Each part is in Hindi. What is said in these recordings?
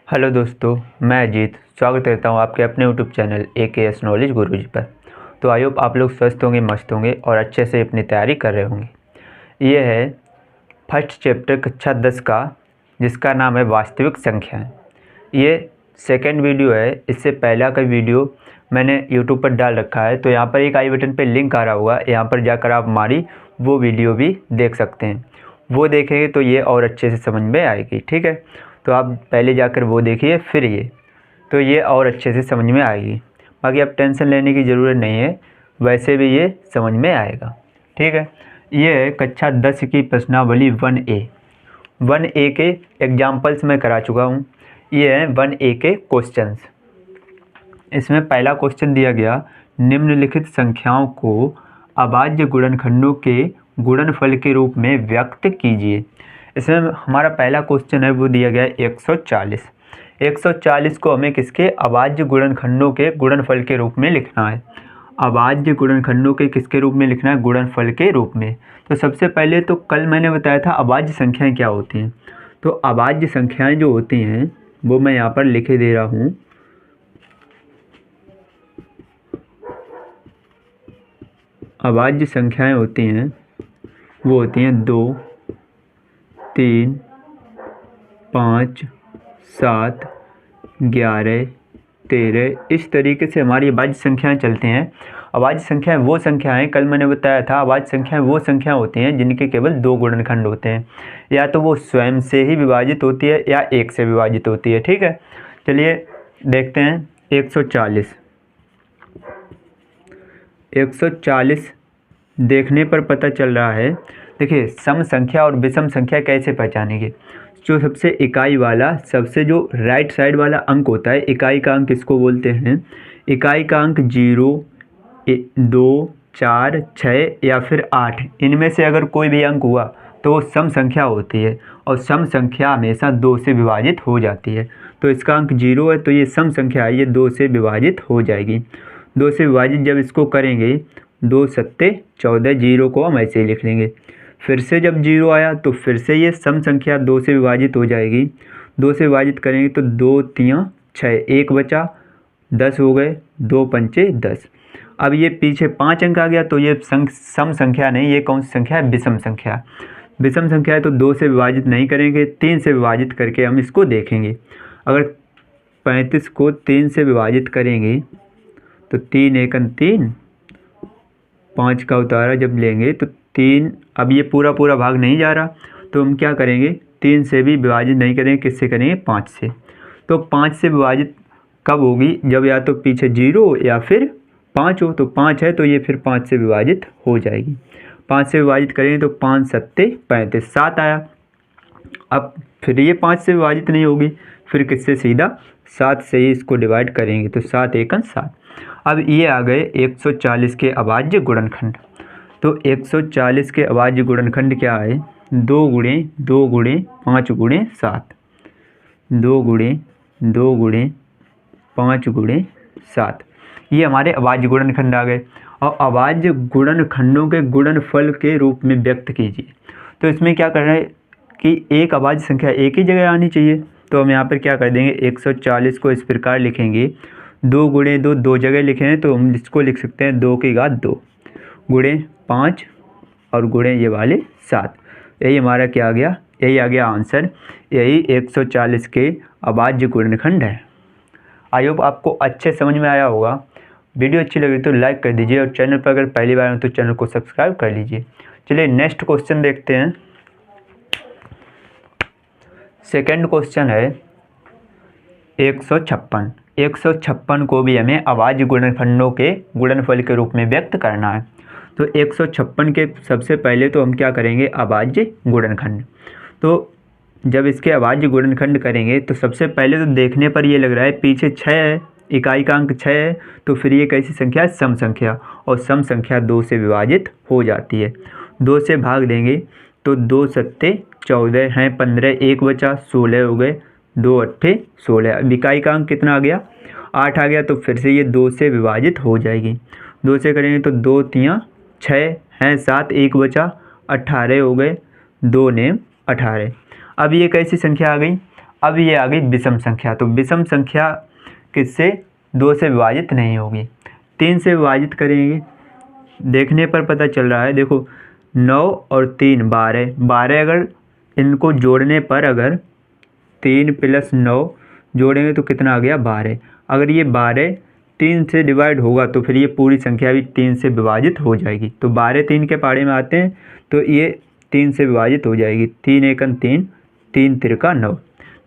हेलो दोस्तों, मैं अजीत स्वागत करता हूं आपके अपने यूट्यूब चैनल AKS नॉलेज गुरुजी पर। तो आई होप आप लोग स्वस्थ होंगे, मस्त होंगे और अच्छे से अपनी तैयारी कर रहे होंगे। ये है फर्स्ट चैप्टर कक्षा 10 का, जिसका नाम है वास्तविक संख्याएं। ये सेकंड वीडियो है। इससे पहला का वीडियो मैंने यूट्यूब पर डाल रखा है, तो यहाँ पर एक आई बटन पर लिंक आ रहा होगा, यहाँ पर जाकर आप हमारी वो वीडियो भी देख सकते हैं। वो देखेंगे तो ये और अच्छे से समझ में आएगी, ठीक है। तो आप पहले जाकर वो देखिए, फिर तो ये और अच्छे से समझ में आएगी। बाकी आप टेंशन लेने की ज़रूरत नहीं है, वैसे भी ये समझ में आएगा, ठीक है। ये है कक्षा 10 की प्रश्नावली 1A के एग्जाम्पल्स मैं करा चुका हूँ। ये है 1A के क्वेश्चंस। इसमें पहला क्वेश्चन दिया गया, निम्नलिखित संख्याओं को अभाज्य गुणनखंडों के गुणनफल के रूप में व्यक्त कीजिए। इसमें हमारा पहला क्वेश्चन है वो दिया गया है 140। 140 को हमें किसके अभाज्य गुणनखंडों के गुणनफल के रूप में लिखना है। अभाज्य गुणनखंडों के किसके रूप में लिखना है? गुणनफल के रूप में। तो सबसे पहले तो कल मैंने बताया था अभाज्य संख्याएं क्या होती हैं। तो अभाज्य संख्याएं जो होती हैं वो मैं यहाँ पर लिखे दे रहा हूँ। अभाज्य संख्याएं होती हैं वो होती हैं 2, 3, 5, 7, 11, 13। इस तरीके से हमारी अभाज्य संख्याएं चलती हैं। अभाज्य संख्याएं वो संख्याएं, कल मैंने बताया था, अभाज्य संख्याएं वो संख्याएं होती हैं जिनके केवल 2 गुणनखंड होते हैं। या तो वो स्वयं से ही विभाजित होती है या 1 से विभाजित होती है, ठीक है। चलिए देखते हैं 140। 140 देखने पर पता चल रहा है। देखिए, सम संख्या और विषम संख्या कैसे पहचानेंगे? जो सबसे इकाई वाला, सबसे जो राइट साइड वाला अंक होता है, इकाई का अंक किसको बोलते हैं? इकाई का अंक 0, 2, 4, 6 या फिर 8, इनमें से अगर कोई भी अंक हुआ तो वो सम संख्या होती है। और सम संख्या हमेशा 2 से विभाजित हो जाती है। तो इसका अंक 0 है तो ये सम संख्या है, ये 2 से विभाजित हो जाएगी। 2 से विभाजित जब इसको करेंगे, 2 सत्ते 14, 0 को हम ऐसे ही लिख लेंगे। फिर से जब 0 आया तो फिर से ये सम संख्या 2 से विभाजित हो जाएगी। 2 से विभाजित करेंगे तो 2 3 6, 1 बचा, 10 हो गए, 2 पंचे 10। अब ये पीछे 5 अंक आ गया तो ये सम संख्या नहीं, ये कौन सी संख्या है? विषम संख्या। विषम संख्या है तो 2 से विभाजित नहीं करेंगे, 3 से विभाजित करके हम इसको देखेंगे। अगर 35 को 3 से विभाजित करेंगे तो 3 एकन 3, 5 का उतारा जब लेंगे तो 3, अब ये पूरा पूरा भाग नहीं जा रहा तो हम क्या करेंगे? 3 से भी विभाजित नहीं करेंगे, किससे करेंगे? 5 से। तो 5 से विभाजित कब होगी? जब या तो पीछे 0 या फिर 5 हो। तो 5 है तो ये फिर 5 से विभाजित हो जाएगी। 5 से विभाजित करेंगे तो 5 सत्ते 35, 7 आया। अब फिर ये 5 से विभाजित नहीं होगी, फिर किससे? सीधा 7 से ही इसको डिवाइड करेंगे तो 7 एकन 7। अब ये आ गए 140 के अभाज्य गुणनखंड। तो 140 के अभाज्य गुणनखंड क्या है? 2 गुणे 2 गुणे 5 गुणे 7, 2 गुणे 2 गुणे 5 गुणे 7, ये हमारे अभाज्य गुणनखंड आ गए। और अभाज्य गुणनखंडों के गुणनफल के रूप में व्यक्त कीजिए। तो इसमें क्या करना है कि एक अभाज्य संख्या एक ही जगह आनी चाहिए। तो हम यहाँ पर क्या कर देंगे? 140 को इस प्रकार लिखेंगे, 2 गुणे 2 दो जगह लिखे हैं तो हम इसको लिख सकते हैं 2 की घात 2 गुणे 5 और गुणे ये वाले 7। यही हमारा क्या आ गया? यही आ गया आंसर। यही 140 के अभाज्य गुणनखंड है। आई होप आपको अच्छे समझ में आया होगा। वीडियो अच्छी लगी तो लाइक कर दीजिए और चैनल पर अगर पहली बार हो तो चैनल को सब्सक्राइब कर लीजिए। चलिए नेक्स्ट क्वेश्चन देखते हैं। सेकंड क्वेश्चन है 156। 156 को भी हमें अभाज्य गुणनखंडों के गुणनफल के रूप में व्यक्त करना है। तो 156 के सबसे पहले तो हम क्या करेंगे? अभाज्य गुणनखंड। तो जब इसके अभाज्य गुणनखंड करेंगे तो सबसे पहले तो देखने पर ये लग रहा है पीछे 6 है, इकाई का अंक 6 है, तो फिर ये कैसी संख्या है? सम संख्या। और सम संख्या 2 से विभाजित हो जाती है। 2 से भाग देंगे तो 2 सत्ते 14 हैं, 15, 1 बचा, 16 हो गए, 2 अट्ठे 16। अब इकाई का अंक कितना आ गया? 8 आ गया। तो फिर से ये 2 से विभाजित हो जाएगी। 2 से करेंगे तो 2 3 6 हैं, 7, 1 बचा, 18 हो गए, 2 ने 18। अब ये कैसी संख्या आ गई? अब ये आ गई विषम संख्या। तो विषम संख्या किससे 2 से विभाजित नहीं होगी, 3 से विभाजित करेंगे। देखने पर पता चल रहा है, देखो 9 और 3 12, 12 अगर इनको जोड़ने पर अगर 3 + 9 जोड़ेंगे तो कितना आ गया 12। अगर ये 12 3 से डिवाइड होगा तो फिर ये पूरी संख्या भी 3 से विभाजित हो जाएगी। तो 12 3 के पाड़े में आते हैं तो ये 3 से विभाजित हो जाएगी। 3 एकन 3, 3 तिरका 9,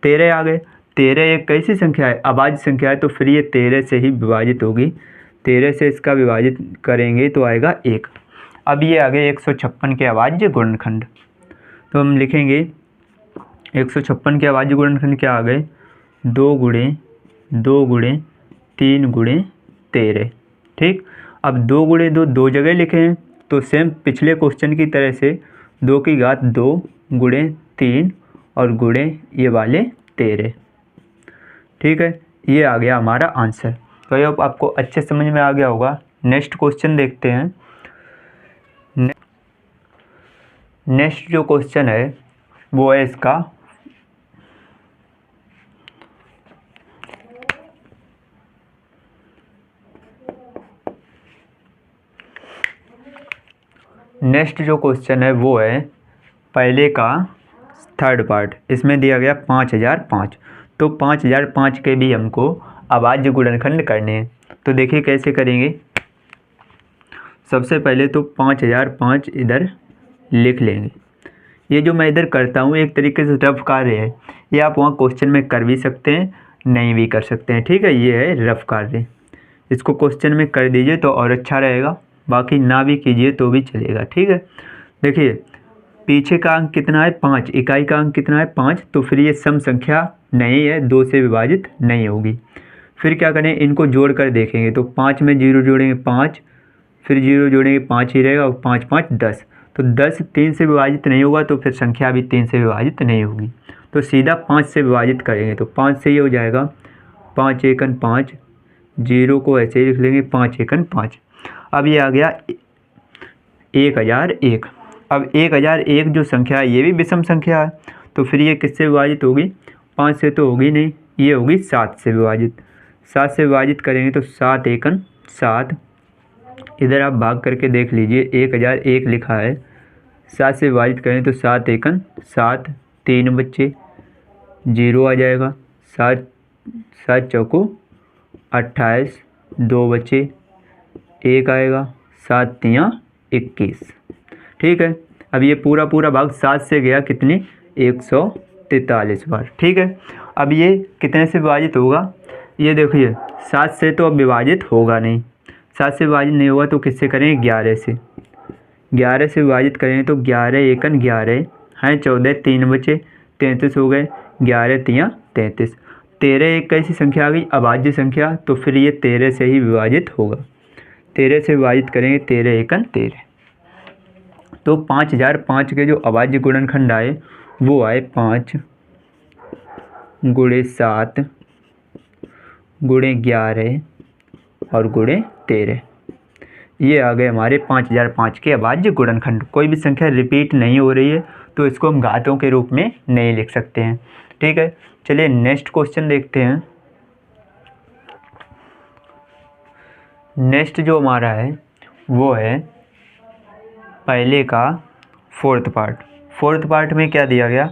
13 आ गए। 13 एक कैसी संख्या है, अभाज्य संख्या है, तो फिर ये 13 से ही विभाजित होगी। 13 से इसका विभाजित करेंगे तो आएगा 1। अब ये आ गए 156 के अभाज्य गुणनखंड। तो हम लिखेंगे 156 के अभाज्य गुणनखंड क्या आ गए, 2 गुणे 2 गुणे 3 गुणे 13। ठीक, अब 2 गुणे 2 दो जगह लिखे हैं, तो सेम पिछले क्वेश्चन की तरह से 2 की घात 2 गुणे 3 और गुणे ये वाले 13। ठीक है, ये आ गया हमारा आंसर। तो ये आपको अच्छे समझ में आ गया होगा। नेक्स्ट क्वेश्चन देखते हैं। नेक्स्ट जो क्वेश्चन है वो है इसका पहले का थर्ड पार्ट। इसमें दिया गया 5005। तो 5005 के भी हमको अभाज्य गुणनखंड करने हैं। तो देखिए कैसे करेंगे। सबसे पहले तो 5005 इधर लिख लेंगे। ये जो मैं इधर करता हूँ एक तरीके से रफ कार्य है, ये आप वहाँ क्वेश्चन में कर भी सकते हैं, नहीं भी कर सकते हैं। ठीक है, ये है रफ कार्य, इसको क्वेश्चन में कर दीजिए तो और अच्छा रहेगा, बाकी ना भी कीजिए तो भी चलेगा। ठीक है, देखिए पीछे का अंक कितना है 5, इकाई का अंक कितना है 5, तो फिर ये सम संख्या नहीं है, 2 से विभाजित नहीं होगी। फिर क्या करें, इनको जोड़ कर देखेंगे तो 5 में 0 जोड़ेंगे 5, फिर 0 जोड़ेंगे 5 ही रहेगा, और 5 5 10। तो 10 3 से विभाजित नहीं होगा तो फिर संख्या भी 3 से विभाजित नहीं होगी। तो सीधा 5 से विभाजित करेंगे तो 5 से ही हो जाएगा, 5 एकन 5, 0 को ऐसे ही लिख लेंगे 5 एकन 5। अब ये आ गया 1001। अब 1001 जो संख्या है ये भी विषम संख्या है, तो फिर ये किससे विभाजित होगी, 5 से तो होगी नहीं, ये होगी 7 से विभाजित। 7 से विभाजित करेंगे तो 7 एकन 7, इधर आप भाग करके देख लीजिए 1001 लिखा है, 7 से विभाजित करें तो 7 एकन 7, 3 बच्चे 0 आ जाएगा, 7 7 चौको 28, 2 बच्चे 1 आएगा, 7 तियाँ 21। ठीक है, अब ये पूरा भाग 7 से गया कितनी 143 बार। ठीक है, अब ये कितने से विभाजित होगा, ये देखिए 7 से तो अब विभाजित होगा नहीं, 7 से विभाजित नहीं होगा तो किससे करेंगे 11 से। 11 से विभाजित करें तो 11 एकन 11 हैं 14, 3 बचे 33 हो गए, 11 तियाँ 33। 13 एक कैसी संख्या आ गई, अभाज्य संख्या, तो फिर ये 13 से ही विभाजित होगा। 13 से विभाजित करेंगे 13 एकन 13। तो 5005 के जो अभाज्य गुणनखंड आए वो आए 5 गुणे 7 गुणे 11 और गुणे 13। ये आ गए हमारे 5005 के अभाज्य गुणनखंड। कोई भी संख्या रिपीट नहीं हो रही है तो इसको हम घातों के रूप में नहीं लिख सकते हैं। ठीक है, चलिए नेक्स्ट क्वेश्चन देखते हैं। नेक्स्ट जो हमारा है वो है पहले का फोर्थ पार्ट। फोर्थ पार्ट में क्या दिया गया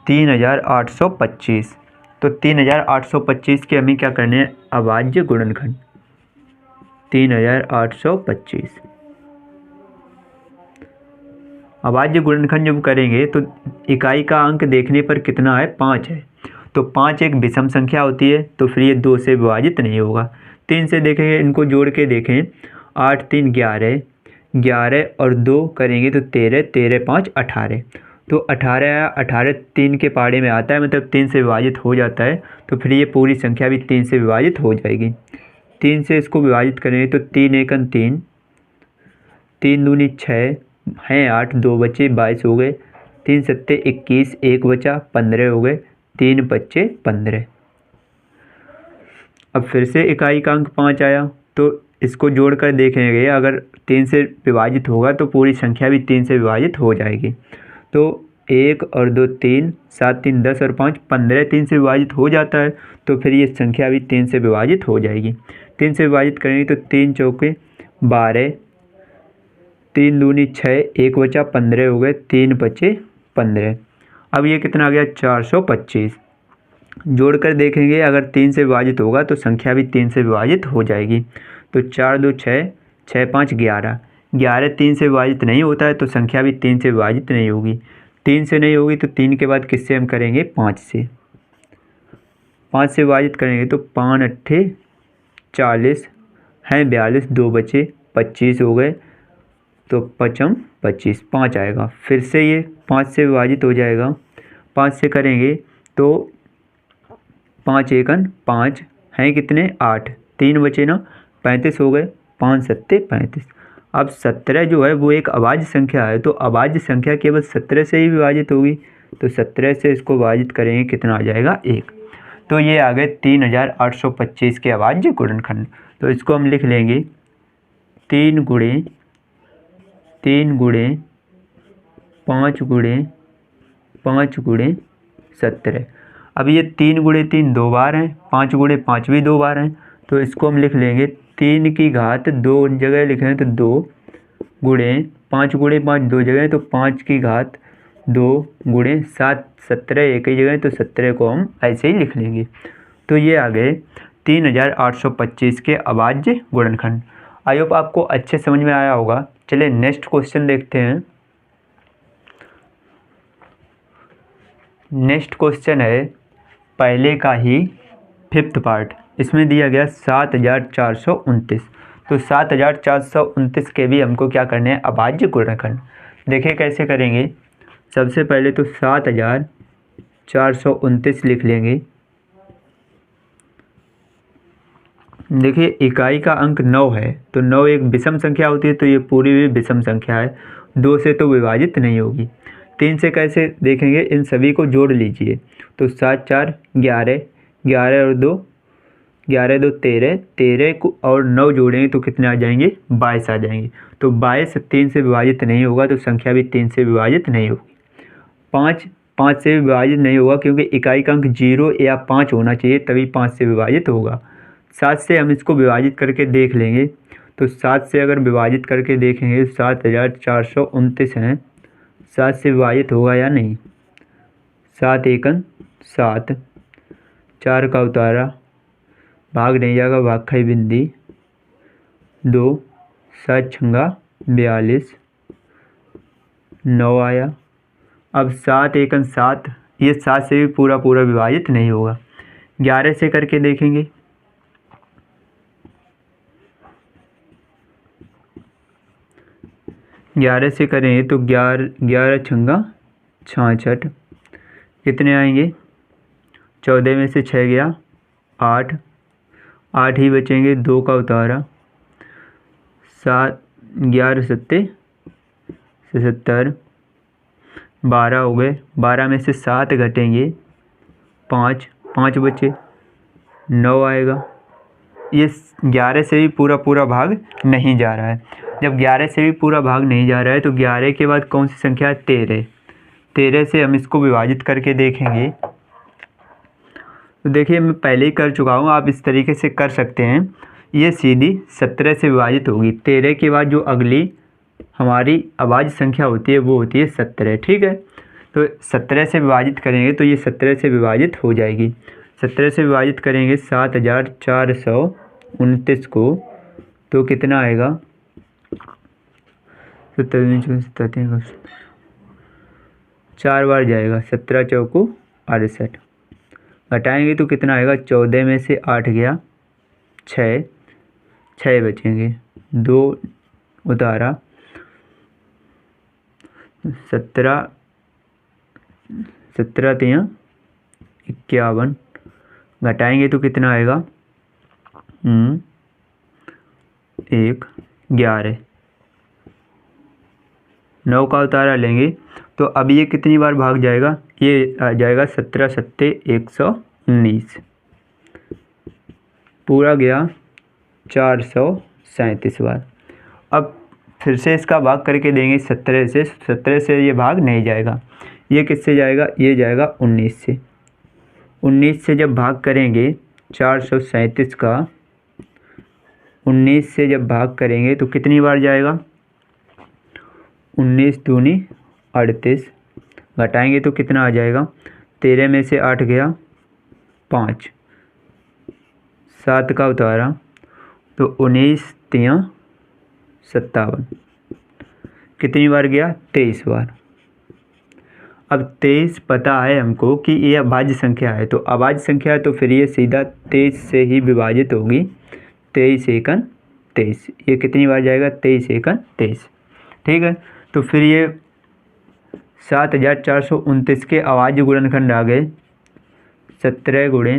3825। तो 3825 के हमें क्या करने हैं अभाज्य गुणनखंड। 3825 अभाज्य गुणनखंड जब करेंगे तो इकाई का अंक देखने पर कितना है 5 है, तो 5 एक विषम संख्या होती है, तो फिर ये 2 से विभाजित नहीं होगा। 3 से देखेंगे, इनको जोड़ के देखें 8 3 11, 11 और 2 करेंगे तो 13, 13 5 18। तो 18 18 3 के पाड़े में आता है, मतलब 3 से विभाजित हो जाता है, तो फिर ये पूरी संख्या भी 3 से विभाजित हो जाएगी। 3 से इसको विभाजित करेंगे तो 3 एकन 3, 3 दूनी 6 हैं 8, 2 बचे 22 हो गए, 3 सत्ते 21, 1 बचा 15 हो गए, 3 बच्चे 15। अब फिर से इकाई का अंक 5 आया, तो इसको जोड़कर देखेंगे अगर 3 से विभाजित होगा तो पूरी संख्या भी 3 से विभाजित हो जाएगी। तो 1 और 2 3, 7 3 10 और 5 15 3 से विभाजित हो जाता है, तो फिर ये संख्या भी 3 से विभाजित हो जाएगी। 3 से विभाजित करेंगे तो 3 चौके 12, 3 दूनी 6, 1 बचा 15 हो गए, 3 बचे 15। अब ये कितना आ गया 425। जोड़कर देखेंगे अगर 3 से विभाजित होगा तो संख्या भी 3 से विभाजित हो जाएगी। तो 4 2 6, 6 5 11, 11 3 से विभाजित नहीं होता है तो संख्या भी 3 से विभाजित नहीं होगी। 3 से नहीं होगी तो 3 के बाद किससे हम करेंगे 5 से। 5 से विभाजित करेंगे तो 5 अट्ठे 40 हैं 42, 2 बचे 25 हो गए, तो 5 25 5 आएगा। फिर से ये 5 से विभाजित हो जाएगा। 5 से करेंगे तो 5 एकन 5 हैं कितने 8, 3 बचे ना 35 हो गए, 5 सत्ते 35। अब 17 जो है वो एक अभाज्य संख्या है, तो अभाज्य संख्या केवल 17 से ही विभाजित होगी, तो 17 से इसको विभाजित करेंगे कितना आ जाएगा 1। तो ये आ गए 3825 के अभाज्य गुणनखंड। तो इसको हम लिख लेंगे 3 गुणे 5 गुणे 5 गुणे 17। अब ये 3 गुणे 3 2 बार हैं, 5 गुणे 5 भी 2 बार हैं, तो इसको हम लिख लेंगे 3 की घात 2 जगह लिखें तो 2 गुणे 5 गुणे 5 2 जगह, तो 5 की घात 2 गुणे 7 17 एक ही जगह, तो 17 को हम ऐसे ही लिख लेंगे। तो ये आ गए 3825 के अभाज्य गुणनखंड। आई होप आपको अच्छे समझ में आया होगा। चलिए नेक्स्ट क्वेश्चन देखते हैं। नेक्स्ट क्वेश्चन है पहले का ही 5th पार्ट। इसमें दिया गया 7429। तो 7429 के भी हमको क्या करने हैं अभाज्य गुणनखंड। देखिए कैसे करेंगे। सबसे पहले तो 7429 लिख लेंगे। देखिए इकाई का अंक 9 है, तो 9 एक विषम संख्या होती है, तो ये पूरी भी विषम संख्या है, 2 से तो विभाजित नहीं होगी। 3 से कैसे देखेंगे, इन सभी को जोड़ लीजिए। तो 7 4 11, 11 और 2 11 2 13, 13 को और 9 जोड़ेंगे तो कितने आ जाएंगे 22 आ जाएंगे। तो 22 3 से विभाजित नहीं होगा, तो संख्या भी 3 से विभाजित नहीं होगी। 5 से विभाजित नहीं होगा क्योंकि इकाई का अंक 0 या 5 होना चाहिए, तभी 5 से विभाजित होगा। 7 से हम इसको विभाजित करके देख लेंगे। तो 7 से अगर विभाजित करके देखेंगे 7429 हैं, 7 से विभाजित होगा या नहीं। 7 एकन 7, 4 का उतारा भाग नहीं जाएगा, भाग खाई बिंदी 2, 7 छंगा 42, 9 आया। अब 7 एकन 7, ये 7 से भी पूरा विभाजित नहीं होगा। 11 से करके देखेंगे। 11 से करेंगे तो 11 छंगा 66, कितने आएंगे 14 में से 6 गया 8, 8 ही बचेंगे, 2 का उतारा 7, 11 सत्ते 70, 12 हो गए, 12 में से 7 घटेंगे 5, 5 बचे 9 आएगा। ये 11 से भी पूरा भाग नहीं जा रहा है। जब 11 से भी पूरा भाग नहीं जा रहा है तो 11 के बाद कौन सी संख्या है 13। 13 से हम इसको विभाजित करके देखेंगे। तो देखिए मैं पहले ही कर चुका हूँ, आप इस तरीके से कर सकते हैं। ये सीधी 17 से विभाजित होगी। 13 के बाद जो अगली हमारी अभाज्य संख्या होती है वो होती है 17, ठीक है। तो 17 से विभाजित करेंगे तो ये 17 से विभाजित हो जाएगी। 17 से विभाजित करेंगे 7429 को, तो कितना आएगा 4 बार जाएगा, 17 चौको 68, घटाएंगे तो कितना आएगा 14 में से 8 गया 6, 6 बचेंगे, 2 उतारा 17 3 51, घटाएंगे तो कितना आएगा 1 11, 9 का उतारा लेंगे तो अब ये कितनी बार भाग जाएगा, ये आ जाएगा 17 सत्ते 119, पूरा गया 437 बार। अब फिर से इसका भाग करके देंगे 17 से, 17 से ये भाग नहीं जाएगा। ये किससे जाएगा, ये जाएगा 19 से। 19 से जब भाग करेंगे 437 का 19 से जब भाग करेंगे तो कितनी बार जाएगा, 19 दूनी 38, घटाएंगे तो कितना आ जाएगा, 13 में से 8 गया 5, 7 का उतारा तो 19 तियाँ 57, कितनी बार गया, 23 बार। अब 23 पता है हमको कि ये अभाज्य संख्या है, तो अभाज्य संख्या है तो फिर ये सीधा 23 से ही विभाजित होगी। 23 एकन 23, ये कितनी बार जाएगा, 23 एकन 23, ठीक है। तो फिर ये 7429 के अभाज्य गुणनखंड आ गए 17 गुणे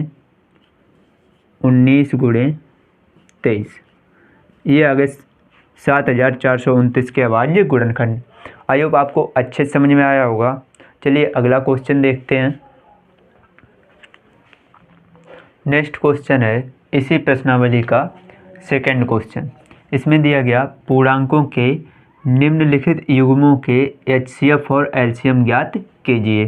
19 गुणे 23, ये आ गए 7429 के अभाज्य गुणनखंड। आई होप आपको अच्छे समझ में आया होगा। चलिए अगला क्वेश्चन देखते हैं। नेक्स्ट क्वेश्चन है इसी प्रश्नावली का सेकंड क्वेश्चन। इसमें दिया गया पूर्णांकों के निम्नलिखित युग्मों के HCF और LCM ज्ञात कीजिए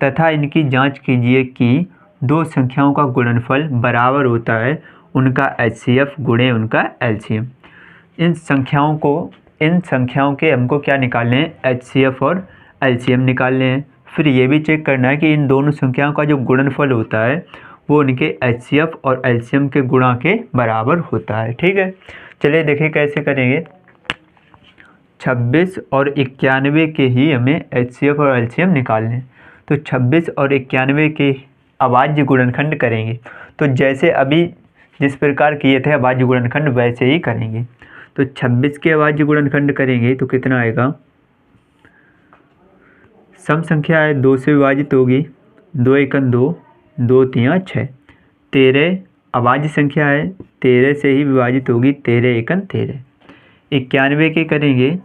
तथा इनकी जांच कीजिए कि दो संख्याओं का गुणनफल बराबर होता है उनका HCF गुणे उनका LCM। इन संख्याओं के हमको क्या निकालने हैं, HCF और LCM निकालने हैं। फिर ये भी चेक करना है कि इन दोनों संख्याओं का जो गुणनफल होता है वो उनके HCF और LCM के गुणा के बराबर होता है, ठीक है। चलिए देखिए कैसे करेंगे। 26 और 91 के ही हमें HCF और LCM निकालने हैं। तो 26 और 91 के अभाज्य गुणनखंड करेंगे, तो जैसे अभी जिस प्रकार किए थे अभाज्य गुणनखंड वैसे ही करेंगे। तो 26 के अभाज्य गुणनखंड करेंगे तो कितना आएगा, सम संख्या है 2 से विभाजित होगी, 2 एकन 2, 2 तियाँ 6। 13 अभाज्य संख्या है, 13 से ही विभाजित होगी, 13 एकन 13। 91 के करेंगे,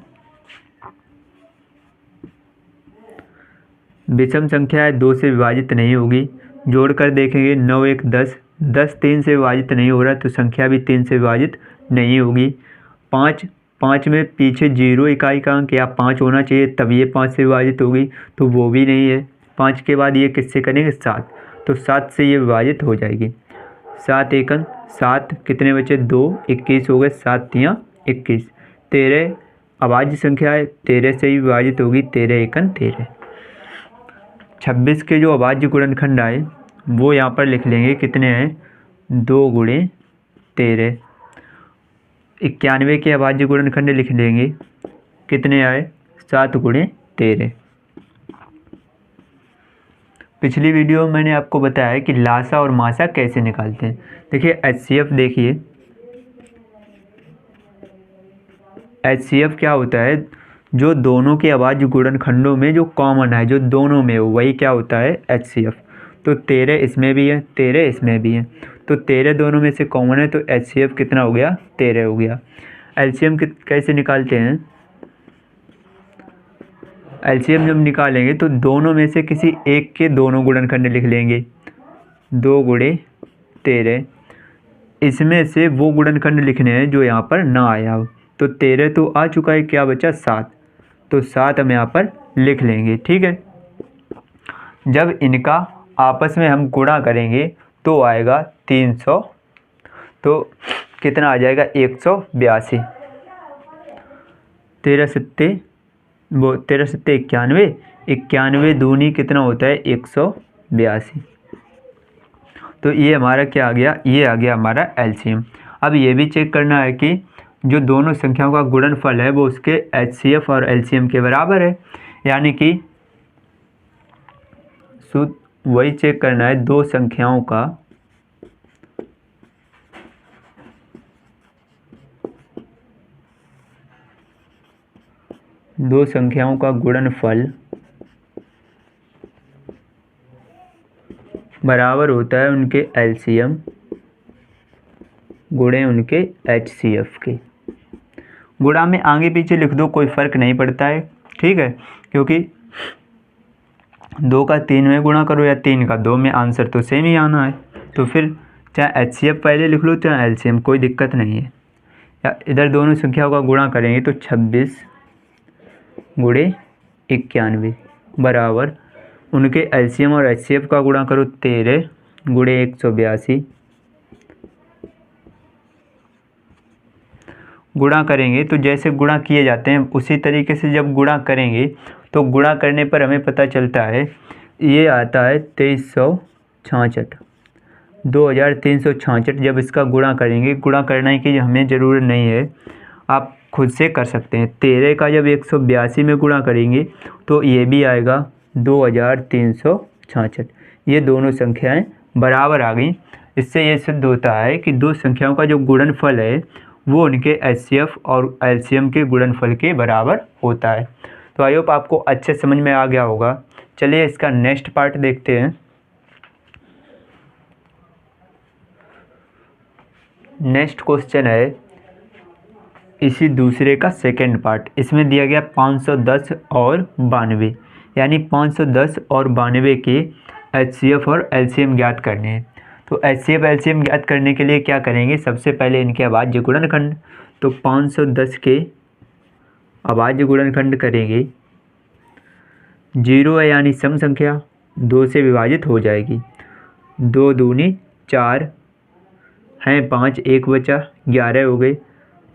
विषम संख्या है, 2 से विभाजित नहीं होगी, जोड़ कर देखेंगे 9 एक 10, 10 3 से विभाजित नहीं हो रहा तो संख्या भी 3 से विभाजित नहीं होगी। 5 में पीछे 0 इकाई का अंक या 5 होना चाहिए तब ये 5 से विभाजित होगी, तो वो भी नहीं है। 5 के बाद ये किससे करेंगे, 7, तो 7 से ये विभाजित हो जाएगी। 7 एकन 7, कितने बचे 2, 21 हो गए, 7 तियाँ 21। 13 अभाज्य संख्या है, 13 से ही विभाजित होगी, 13 एकन 13। 26 के जो अभाज्य गुणनखंड आए वो यहाँ पर लिख लेंगे, कितने हैं, 2 गुणे 13। 91 के अभाज्य गुणनखंड लिख लेंगे, कितने आए, 7 गुणे 13। पिछली वीडियो में मैंने आपको बताया है कि लासा और मासा कैसे निकालते हैं। देखिए HCF देखिए, HCF क्या होता है, जो दोनों के अभाज्य गुणनखंडों में जो कॉमन है, जो दोनों में हो वही क्या होता है HCF। तो 13 इसमें भी है, 13 इसमें भी है, तो 13 दोनों में से कॉमन है तो HCF कितना हो गया, 13 हो गया। LCM कैसे निकालते हैं, LCM जब निकालेंगे तो दोनों में से किसी एक के दोनों गुणनखंड लिख लेंगे, 2 गुणे 13। इसमें से वो गुणनखंड लिखने हैं जो यहाँ पर ना आया हो, तो 13 तो आ चुका है, क्या बचा 7, तो 7 हम यहाँ पर लिख लेंगे, ठीक है। जब इनका आपस में हम गुणा करेंगे तो आएगा 300, तो कितना आ जाएगा 182। 13 सत्ते 91, 91 दूनी कितना होता है 182। तो ये हमारा क्या आ गया, ये आ गया हमारा LCM। अब ये भी चेक करना है कि जो दोनों संख्याओं का गुणनफल है वो उसके HCF और LCM के बराबर है, यानी कि वही चेक करना है, दो संख्याओं का गुणनफल बराबर होता है उनके LCM गुणे उनके HCF के। गुणा में आगे पीछे लिख दो, कोई फ़र्क नहीं पड़ता है, ठीक है, क्योंकि 2 का 3 में गुणा करो या 3 का 2 में, आंसर तो सेम ही आना है। तो फिर चाहे HCF पहले लिख लो चाहे LCM, कोई दिक्कत नहीं है। या इधर दोनों संख्याओं का गुणा करेंगे तो 26 गुणे 91, बराबर उनके एलसीएम और एचसीएफ का गुणा करो 13 गुणे 182। गुणा करेंगे तो जैसे गुणा किए जाते हैं उसी तरीके से जब गुणा करेंगे तो गुणा करने पर हमें पता चलता है ये आता है 2366, 2366। जब इसका गुणा करेंगे, गुणा करने की हमें ज़रूरत नहीं है, आप खुद से कर सकते हैं। 13 का जब 182 में गुणा करेंगे तो ये भी आएगा 2366। ये दोनों संख्याएं बराबर आ गई। इससे ये सिद्ध होता है कि दो संख्याओं का जो गुणनफल है वो उनके एचसीएफ और एलसीएम के गुणनफल के बराबर होता है। तो आई होप आपको अच्छे समझ में आ गया होगा। चलिए इसका नेक्स्ट पार्ट देखते हैं। नेक्स्ट क्वेश्चन है इसी दूसरे का सेकंड पार्ट। इसमें दिया गया 510 और 92, यानी 510 और 92 के एचसीएफ और एलसीएम ज्ञात करने हैं। तो एचसीएफ एलसीएम ज्ञात करने के लिए क्या करेंगे, सबसे पहले इनके अभाज्य गुणनखंड। तो 510 के अभाज्य गुणनखंड करेंगे, 0 है यानी सम संख्या, 2 से विभाजित हो जाएगी। 2 दूनी 4 हैं 5, 1 बचा 11 हो गए।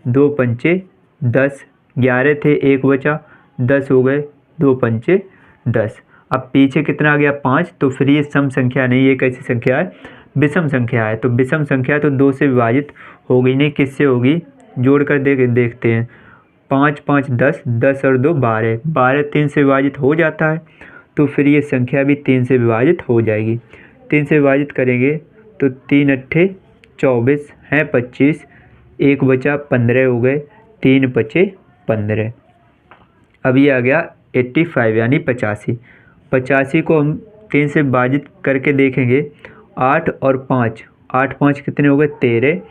2 पंचे 10, 11 थे 1 बचा 10 हो गए, 2 पंचे 10। अब पीछे कितना आ गया 5, तो फिर ये सम संख्या नहीं, ये कैसी संख्या है, विषम संख्या है। तो विषम संख्या तो 2 से विभाजित होगी नहीं, किससे होगी, जोड़ कर देखते हैं। 5 5 10, 10 और 2 12, 12 3 से विभाजित हो जाता है, तो फिर ये संख्या भी 3 से विभाजित हो जाएगी। 3 से विभाजित करेंगे तो 3 अट्ठे 24 हैं 25, 1 बचा 15 हो गए, 3 बचे 15। अब ये आ गया 85 यानी 85। 85 को हम 3 से विभाजित करके देखेंगे, 8 और 5, 8 5 कितने हो गए 13।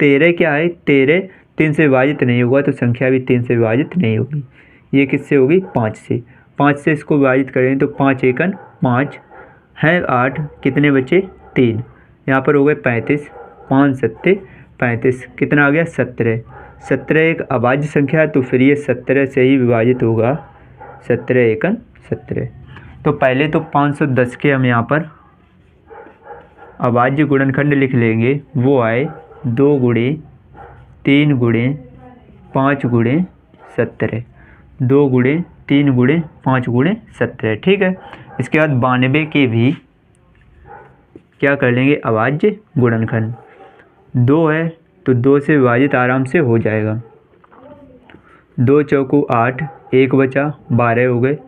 13 क्या है, 13 3 से विभाजित नहीं होगा तो संख्या भी 3 से विभाजित नहीं होगी। ये किससे होगी, 5 से। 5 से इसको विभाजित करेंगे तो 5 एकन 5 है 8, कितने बचे 3, यहाँ पर हो गए 35, 5 सत्ते 35, कितना आ गया 17। 17 एक अभाज्य संख्या है, तो फिर ये 17 से ही विभाजित होगा, 17 एकन 17। तो पहले तो 510 के हम यहाँ पर अभाज्य गुणनखंड लिख लेंगे, वो आए 2 गुणे 3 गुणे 5 गुणे 17, 2 गुणे 3 गुणे 5 गुणे 17, ठीक है। इसके बाद 92 के भी क्या कर लेंगे, अभाज्य गुणनखंड। 2 है तो 2 से विभाजित आराम से हो जाएगा। 2 चौको 8, 1 बचा 12 हो गए,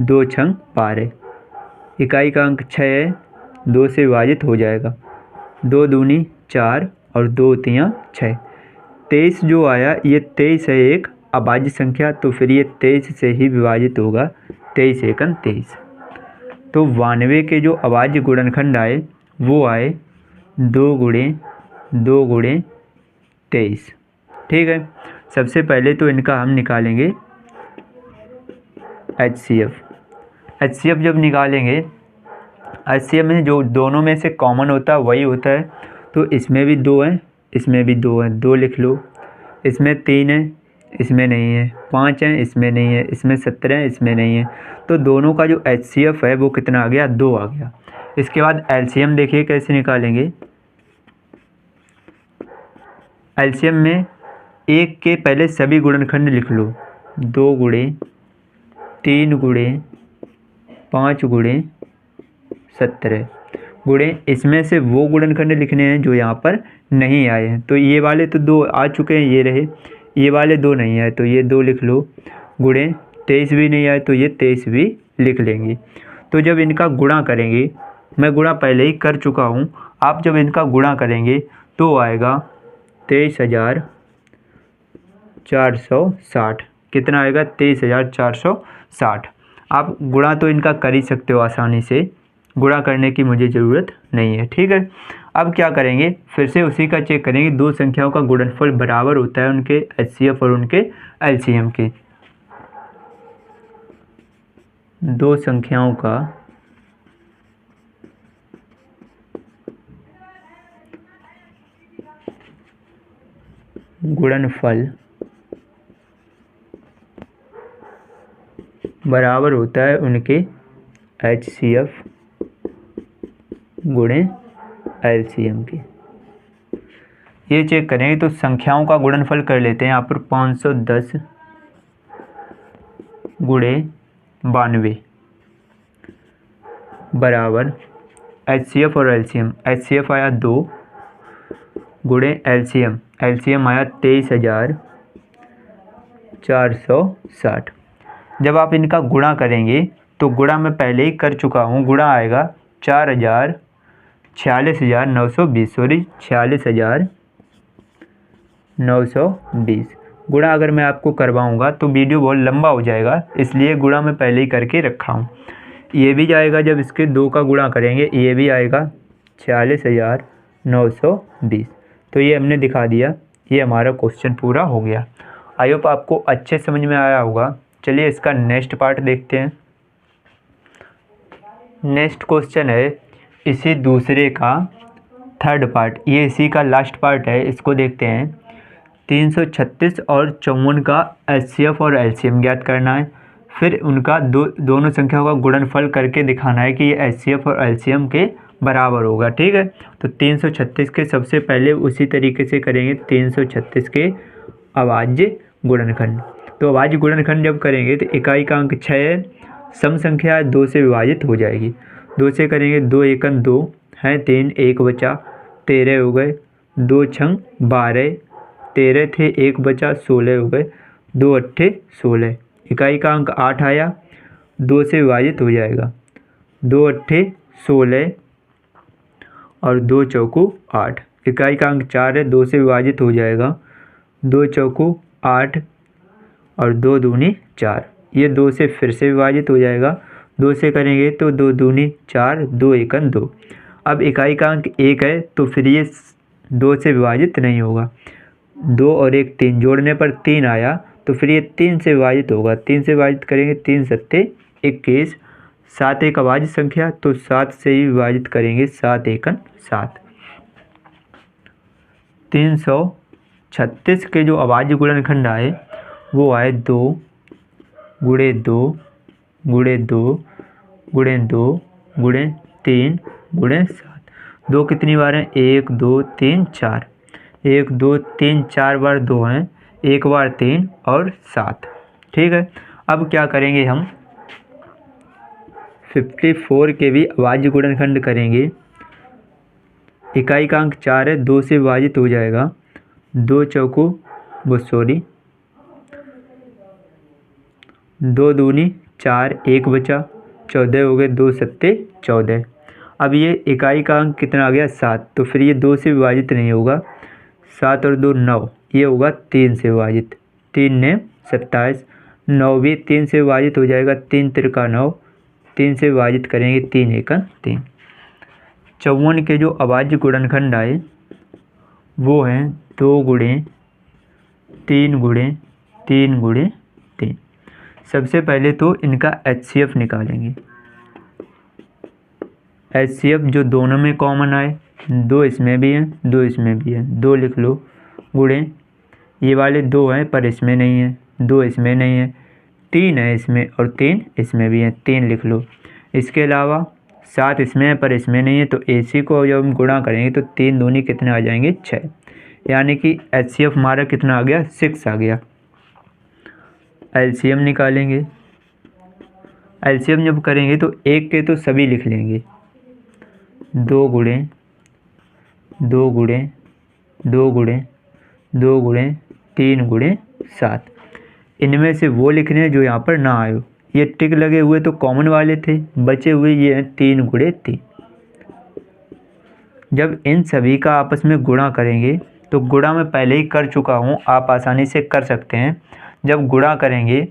2 छंग 12। इकाई का अंक 6 है, 2 से विभाजित हो जाएगा। 2 दूनी 4 और 2 तियाँ 6। 23 जो आया ये 23 है एक अभाज्य संख्या, तो फिर ये 23 से ही विभाजित होगा, 23 एकन 23। तो 92 के जो अभाज्य गुणनखंड आए वो आए 2 गुणे 2 गुणे 23, ठीक है। सबसे पहले तो इनका हम निकालेंगे एचसीएफ। एचसीएफ जब निकालेंगे, एचसीएफ में जो दोनों में से कॉमन होता है वही होता है। तो इसमें भी 2 है, इसमें भी 2 है, 2 लिख लो। इसमें 3 है, इसमें नहीं है। 5 है, इसमें नहीं है। इसमें 17 है, इसमें नहीं है। तो दोनों का जो एचसीएफ है वो कितना आ गया, 2 आ गया। इसके बाद एलसीएम देखिए कैसे निकालेंगे। एलसीएम में 1 के पहले सभी गुणनखंड लिख लो, 2 गुणे 3 गुणे 5 गुणे 17 गुणे, इसमें से वो गुणनखंड लिखने हैं जो यहाँ पर नहीं आए हैं। तो ये वाले तो 2 आ चुके हैं, ये रहे। ये वाले 2 नहीं आए तो ये 2 लिख लो। गुणे 23 भी नहीं आए तो ये 23 भी लिख लेंगे। तो जब इनका गुणा करेंगे, मैं गुणा पहले ही कर चुका हूँ, आप जब इनका गुणा करेंगे तो आएगा 23,460। कितना आएगा, 23,460। आप गुणा तो इनका कर ही सकते हो आसानी से, गुणा करने की मुझे ज़रूरत नहीं है, ठीक है। अब क्या करेंगे, फिर से उसी का चेक करेंगे। दो संख्याओं का गुणनफल बराबर होता है उनके एचसीएफ और उनके एलसीएम के। दो संख्याओं का गुणनफल बराबर होता है उनके HCF गुणे LCM की। ये चेक करेंगे तो संख्याओं का गुणनफल कर लेते हैं यहाँ पर 510 गुणे 92 बराबर HCF और LCM। HCF आया 2 गुणे LCM आया 23,460। जब आप इनका गुणा करेंगे तो गुणा मैं पहले ही कर चुका हूँ, गुणा आएगा 46,920 सॉरी 46,920 गुणा अगर मैं आपको करवाऊँगा तो वीडियो बहुत लंबा हो जाएगा, इसलिए गुणा मैं पहले ही करके रखा हूँ। ये भी जाएगा, जब इसके 2 का गुणा करेंगे ये भी आएगा 46,920। तो ये हमने दिखा दिया, ये हमारा क्वेश्चन पूरा हो गया। आई होप आपको अच्छे समझ में आया होगा। चलिए इसका नेक्स्ट पार्ट देखते हैं। नेक्स्ट क्वेश्चन है इसी दूसरे का थर्ड पार्ट, ये इसी का लास्ट पार्ट है, इसको देखते हैं। 336 और 54 का HCF और LCM ज्ञात करना है, फिर उनका दोनों संख्याओं का गुणनफल करके दिखाना है कि ये HCF और LCM के बराबर होगा। ठीक है, तो 336 के सबसे पहले उसी तरीके से करेंगे 336 के अभाज्य गुणनखंड। तो अभाज्य गुणनखंड जब करेंगे तो इकाई का अंक 6 है, सम संख्या 2 से विभाजित हो जाएगी। 2 से करेंगे 2 एकम 2 हैं 3, 1 बचा 13 हो गए, 2 छंग 12, 13 थे 1 बचा 16 हो गए, 2 अट्ठे 16। इकाई का अंक 8 आया, 2 से विभाजित हो जाएगा, 2 अट्ठे 16 और 2 चौकू 8। इकाई का अंक 4 है, 2 से विभाजित हो जाएगा, 2 चौकू 8 और 2 दूनी 4। ये 2 से फिर से विभाजित हो जाएगा, 2 से करेंगे तो 2 दूनी 4, 2 एकम 2। अब इकाई का अंक 1 है तो फिर ये 2 से विभाजित नहीं होगा, 2 और 1 3 जोड़ने पर 3 आया, तो फिर ये 3 से विभाजित होगा। 3 से विभाजित करेंगे 3 सत्ते 21, 7 एक अभाज्य संख्या तो 7 से ही विभाजित करेंगे, 7 एकम 7। 336 के जो अभाज्य गुणनखंड आए वो आए 2 गुणे 2 गुणे 2 गुणे 2 गुणे 3 गुणे 7। 2 कितनी बार हैं? 1 2 3 4, 1 2 3 4 बार 2 हैं, 1 बार 3 और 7। ठीक है, अब क्या करेंगे हम 54 के भी अभाज्य गुणनखंड करेंगे। इकाई का अंक 4 है, 2 से विभाजित हो जाएगा, 2 चौकू 2 दूनी 4, 1 बचा 14 हो गए, 2 सत्ते 14। अब ये इकाई का अंक कितना आ गया 7, तो फिर ये 2 से विभाजित नहीं होगा, 7 और 2 9, ये होगा 3 से विभाजित, 3 ने 27, 9 भी 3 से विभाजित हो जाएगा, 3 तिरका 9, 3 से विभाजित करेंगे 3 एकम 3। 54 के जो अभाज्य गुणनखंड आए वो हैं 2 गुणे 3 गुणे 3 गुणे 3। सबसे पहले तो इनका HCF निकालेंगे। HCF जो दोनों में कॉमन आए, 2 इसमें भी है 2 इसमें भी है, 2 लिख लो, गुणे ये वाले 2 हैं पर इसमें नहीं है, 2 इसमें नहीं है, 3 है इसमें और 3 इसमें भी है, 3 लिख लो। इसके अलावा 7 इसमें है पर इसमें नहीं है, तो AC को जब हम गुणा करेंगे तो 3 दूनी कितने आ जाएंगे 6, यानी कि HCF हमारा कितना आ गया 6 आ गया। LCM निकालेंगे। LCM जब करेंगे तो 1 के तो सभी लिख लेंगे, 2 गुणे 2 गुणे 2 गुणे 2 गुणे 3 गुणे 7। इनमें से वो लिखने हैं जो यहाँ पर ना आए, ये टिक लगे हुए तो कॉमन वाले थे, बचे हुए ये हैं 3 गुणे 3। जब इन सभी का आपस में गुणा करेंगे तो गुणा मैं पहले ही कर चुका हूँ, आप आसानी से कर सकते हैं। जब गुणा करेंगे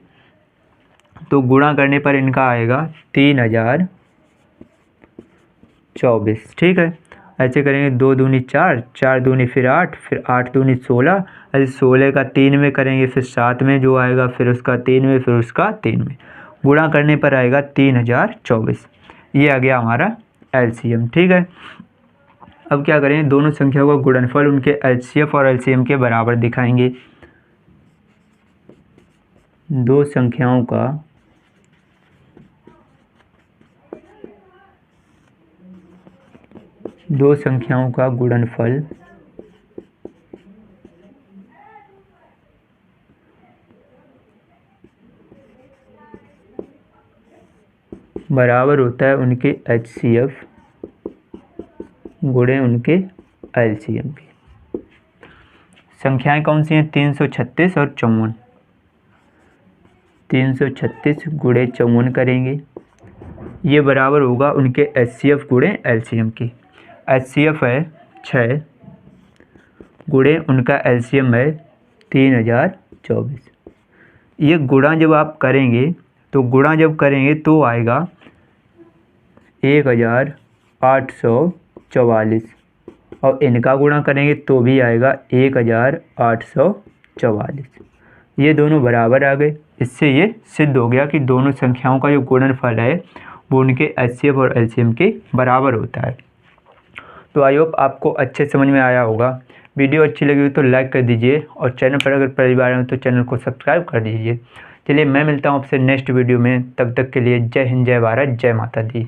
तो गुणा करने पर इनका आएगा 3024। ठीक है, ऐसे करेंगे 2 दूनी 4, 4 दूनी फिर 8, फिर 8 दूनी 16, ऐसे 16 का 3 में करेंगे, फिर 7 में जो आएगा, फिर उसका 3 में, फिर उसका 3 में, गुणा करने पर आएगा 3024। ये आ गया हमारा LCM। ठीक है, अब क्या करेंगे, दोनों संख्याओं का गुणनफल उनके HCF और LCM के बराबर दिखाएंगे। दो संख्याओं का दो संख्याओं का गुणनफल बराबर होता है उनके HCF गुणे उनके LCM के। संख्याएं कौन सी हैं? 336 और 54। 336 गुणे 54 करेंगे, ये बराबर होगा उनके HCF गुणे LCM की। HCF है 6 गुणे उनका LCM है 3024। ये गुणा जब आप करेंगे तो आएगा 1844 और इनका गुणा करेंगे तो भी आएगा 1844। ये दोनों बराबर आ गए। इससे ये सिद्ध हो गया कि दोनों संख्याओं का जो गुणनफल है वो उनके HCF और LCM के बराबर होता है। तो आई होप आपको अच्छे समझ में आया होगा। वीडियो अच्छी लगी हो तो लाइक कर दीजिए और चैनल पर अगर पहली बार आए तो चैनल को सब्सक्राइब कर दीजिए। चलिए मैं मिलता हूँ आपसे नेक्स्ट वीडियो में, तब तक के लिए जय हिंद, जय भारत, जय माता दी।